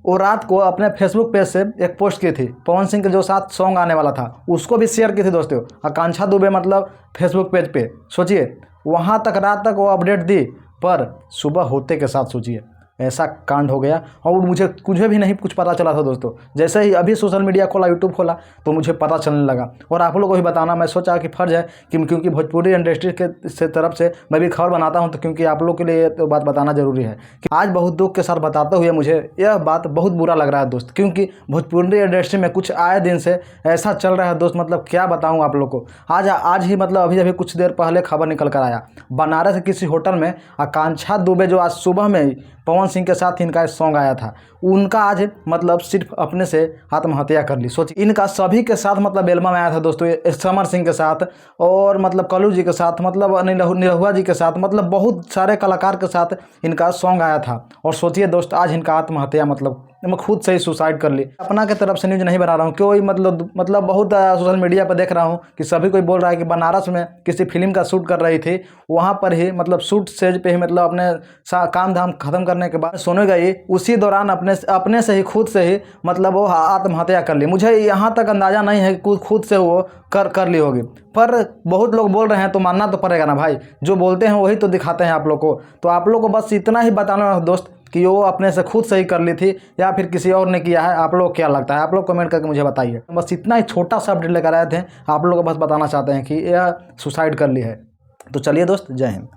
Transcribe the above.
वो रात को अपने फेसबुक पेज से एक पोस्ट की थी, पवन सिंह के जो साथ सॉन्ग आने वाला था उसको भी शेयर की थी दोस्तों, आकांक्षा दुबे मतलब फेसबुक पेज पे। सोचिए वहाँ तक रात तक वो अपडेट दी, पर सुबह होते के साथ सोचिए ऐसा कांड हो गया। और मुझे भी नहीं कुछ पता चला था दोस्तों। जैसे ही अभी सोशल मीडिया खोला, यूट्यूब खोला, तो मुझे पता चलने लगा और आप लोगों को भी बताना मैं सोचा कि फ़र्ज़ है कि क्योंकि भोजपुरी इंडस्ट्री के से तरफ से मैं भी खबर बनाता हूं, तो क्योंकि आप लोग के लिए ये तो बात बताना ज़रूरी है कि आज बहुत दुख के साथ बताते हुए मुझे यह बात बहुत बुरा लग रहा है दोस्त, क्योंकि भोजपुरी इंडस्ट्री में कुछ आए दिन से ऐसा चल रहा है दोस्त, मतलब क्या बताऊँ आप लोग को। आज ही मतलब अभी कुछ देर पहले खबर निकल कर आया, बनारस के किसी होटल में आकांक्षा दुबे जो आज सुबह में पवन सिंह के साथ इनका एक सॉन्ग आया था, उनका आज मतलब सिर्फ अपने से आत्महत्या कर ली। सोचिए इनका सभी के साथ मतलब एल्बम आया था दोस्तों, समर सिंह के साथ और मतलब कल्लू जी के साथ, मतलब निरहुआ जी के साथ, मतलब बहुत सारे कलाकार के साथ इनका सॉन्ग आया था। और सोचिए दोस्त आज इनका आत्महत्या मतलब खुद से ही सुसाइड कर ली। अपना के तरफ से न्यूज़ नहीं बना रहा हूँ, क्यों मतलब बहुत सोशल मीडिया पर देख रहा हूँ कि सभी कोई बोल रहा है कि बनारस में किसी फिल्म का शूट कर रही थी, वहाँ पर ही मतलब शूट स्टेज पे ही मतलब अपने काम धाम खत्म करने के बाद सोने गई, उसी दौरान अपने से ही खुद से ही मतलब वो आत्महत्या कर ली। मुझे यहाँ तक अंदाज़ा नहीं है कि खुद से वो कर ली होगी, पर बहुत लोग बोल रहे हैं तो मानना तो पड़ेगा ना भाई, जो बोलते हैं वही तो दिखाते हैं आप लोग को। तो आप लोग को बस इतना ही बताना है दोस्त कि वो अपने से खुद सही कर ली थी या फिर किसी और ने किया है। आप लोग क्या लगता है, आप लोग कमेंट करके मुझे बताइए। बस इतना ही छोटा सा अपडेट लेकर आए थे, आप लोग को बस बताना चाहते हैं कि यह सुसाइड कर ली है। तो चलिए दोस्त, जय हिंद।